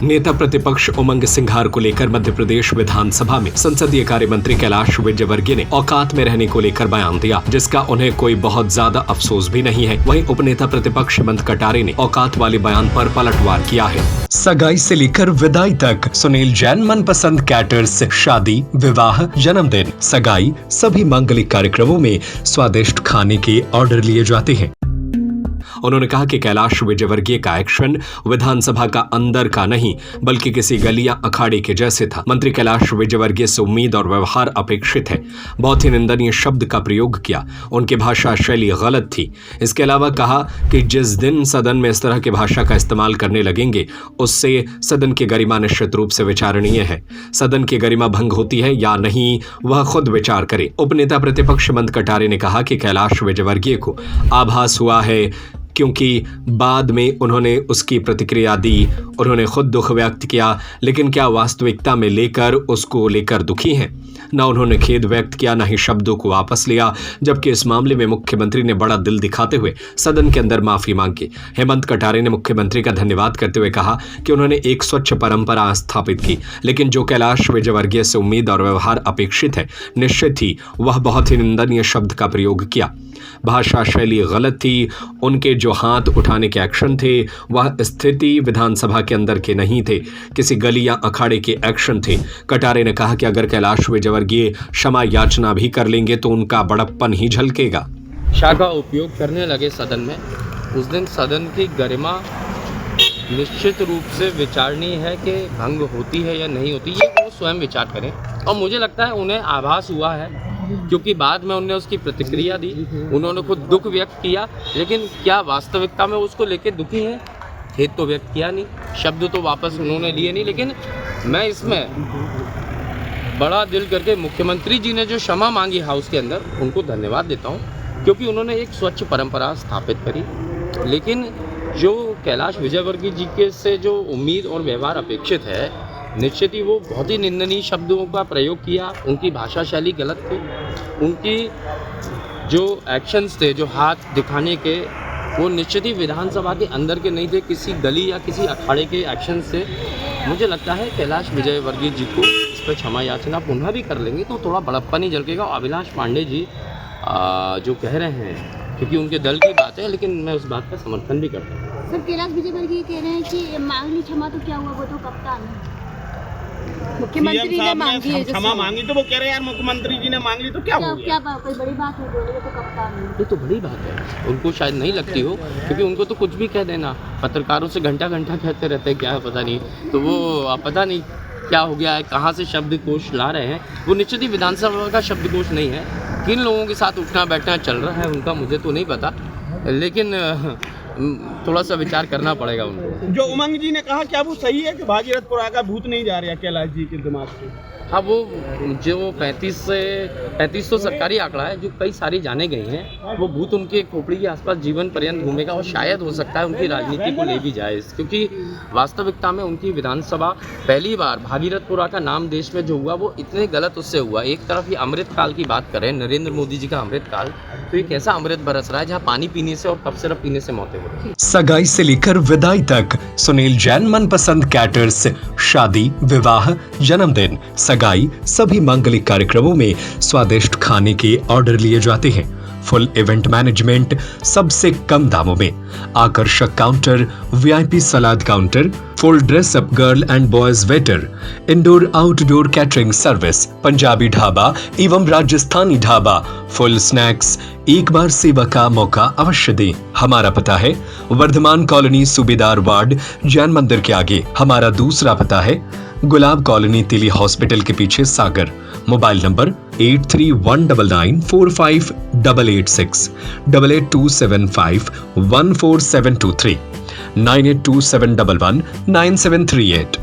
नेता प्रतिपक्ष उमंग सिंघार को लेकर मध्य प्रदेश विधानसभा में संसदीय कार्य मंत्री कैलाश विजयवर्गीय ने औकात में रहने को लेकर बयान दिया, जिसका उन्हें कोई बहुत ज्यादा अफसोस भी नहीं है। वहीं उपनेता प्रतिपक्ष हेमंत कटारे ने औकात वाले बयान पर पलटवार किया है। सगाई से लेकर विदाई तक सुनील जैन मनपसंद कैटर्स शादी, विवाह, जन्मदिन, सगाई सभी मांगलिक कार्यक्रमों में स्वादिष्ट खाने के ऑर्डर लिए जाते हैं। उन्होंने कहा कि कैलाश विजयवर्गीय का एक्शन विधानसभा का अंदर का नहीं बल्कि किसी गलियां अखाड़े के जैसे था। मंत्री कैलाश विजयवर्गीय से उम्मीद और व्यवहार अपेक्षित है। बहुत ही निंदनीय शब्द का प्रयोग किया, उनकी भाषा शैली गलत थी। इसके अलावा कहा कि जिस दिन सदन में इस तरह की भाषा का इस्तेमाल करने लगेंगे उससे सदन की गरिमा निश्चित रूप से विचारणीय है। सदन की गरिमा भंग होती है या नहीं वह खुद विचार करे। उपनेता प्रतिपक्ष हेमंत कटारे ने कहा कि कैलाश विजयवर्गीय को आभास हुआ है क्योंकि बाद में उन्होंने उसकी प्रतिक्रिया दी। उन्होंने खुद दुख व्यक्त किया, लेकिन क्या वास्तविकता में लेकर उसको लेकर दुखी हैं? न उन्होंने खेद व्यक्त किया, न ही शब्दों को वापस लिया, जबकि इस मामले में मुख्यमंत्री ने बड़ा दिल दिखाते हुए सदन के अंदर माफी मांगी। हेमंत कटारे ने मुख्यमंत्री का धन्यवाद करते हुए कहा कि उन्होंने एक स्वच्छ परंपरा स्थापित की, लेकिन जो कैलाश विजयवर्गीय से उम्मीद और व्यवहार अपेक्षित है निश्चित ही वह बहुत ही निंदनीय शब्द का प्रयोग किया। भाषा शैली गलत थी। उनके जो हाथ उठाने के एक्शन थे वह स्थिति विधानसभा के अंदर के नहीं थे, किसी गली या अखाड़े के एक्शन थे। कटारे ने कहा कि अगर कैलाश विजयवर्गीय क्षमा याचना भी कर लेंगे तो उनका बड़प्पन ही झलकेगा। भाषा का उपयोग करने लगे सदन में, उस दिन सदन की गरिमा निश्चित रूप से विचारणीय है कि भंग होती है या नहीं होती, ये वो स्वयं विचार करें। और मुझे लगता है उन्हें आभास हुआ है, क्योंकि बाद में उन्होंने उसकी प्रतिक्रिया दी, उन्होंने खुद दुख व्यक्त किया, लेकिन क्या वास्तविकता में उसको लेके दुखी हैं? खेद तो व्यक्त किया नहीं, शब्द तो वापस उन्होंने लिए नहीं। लेकिन मैं इसमें बड़ा दिल करके मुख्यमंत्री जी ने जो क्षमा मांगी हाउस के अंदर, उनको धन्यवाद देता हूँ, क्योंकि उन्होंने एक स्वच्छ परंपरा स्थापित करी। लेकिन जो कैलाश विजयवर्गीय जी के से जो उम्मीद और व्यवहार अपेक्षित है, निश्चित ही वो बहुत ही निंदनीय शब्दों का प्रयोग किया। उनकी भाषा शैली गलत थी। उनकी जो एक्शंस थे, जो हाथ दिखाने के, वो निश्चित ही विधानसभा के अंदर के नहीं थे, किसी गली या किसी अखाड़े के एक्शंस से। मुझे लगता है कैलाश विजयवर्गीय जी को इस पर क्षमा याचना पुनः भी कर लेंगे तो थोड़ा बड़प्पन ही झलकेगा। अभिलाष पांडे जी जो कह रहे हैं, क्योंकि उनके दल की बात है, लेकिन मैं उस बात का समर्थन भी करता हूँ। सर, कैलाश विजयवर्गीय कह रहे हैं कि मांग ली क्षमा तो क्या हुआ, वो तो कप्तान है। मुख्यमंत्री ने मांगी है, क्षमा मांगी तो वो कह रहे हैं यार मुख्यमंत्री जी ने मांग ली तो क्या हो गया? क्या कोई बड़ी बात है? बोले तो कप्तान है, ये तो बड़ी बात है। उनको शायद नहीं लगती हो, क्योंकि उनको तो कुछ भी कह देना, पत्रकारों से घंटा घंटा कहते रहते हैं, क्या है पता नहीं। तो वो पता नहीं क्या हो गया है, कहाँ से शब्दकोश ला रहे हैं। वो निश्चित ही विधानसभा का शब्दकोश नहीं है। किन लोगों के साथ उठना बैठना चल रहा है उनका मुझे तो नहीं पता, लेकिन थोड़ा सा विचार करना पड़ेगा उनको। जो उमंग जी ने कहा, क्या वो सही है कि भागीरथपुरा का भूत नहीं जा रहा कैलाश जी के दिमाग से? हाँ, वो जो 35 तो सरकारी आंकड़ा है, जो कई सारी जाने गई हैं, वो भूत उनके खोपड़ी के आसपास जीवन पर्यंत घूमेगा और शायद हो सकता है उनकी राजनीति को ले भी जाए, क्योंकि वास्तविकता में उनकी विधानसभा पहली बार भागीरथपुरा का नाम देश में जो हुआ वो इतने गलत उससे हुआ। एक तरफ ये अमृत काल की बात करें, नरेंद्र मोदी जी का अमृत काल, तो एक ऐसा अमृत बरस रहा है जहाँ पानी पीने से और कफ सिरप पीने से मौतें हो रही हैं। सगाई से लेकर विदाई तक सुनील जैन मनपसंद कैटर्स शादी, विवाह, जन्मदिन, सगाई सभी मांगलिक कार्यक्रमों में स्वादिष्ट खाने के ऑर्डर लिए जाते हैं। फुल इवेंट मैनेजमेंट सबसे कम दामों में, आकर्षक counter, VIP salad counter, full dress up girl and boys waiter, indoor outdoor catering service, Punjabi dhaba एवं राजस्थानी ढाबा, फुल स्नैक्स। एक बार सेवा का मौका अवश्य दें। हमारा पता है वर्धमान कॉलोनी, सूबेदार वार्ड, जैन मंदिर के आगे। हमारा दूसरा पता है गुलाब कॉलोनी, तिली हॉस्पिटल के पीछे, सागर। Mobile number 8319458886, 8827514723, 9827119738।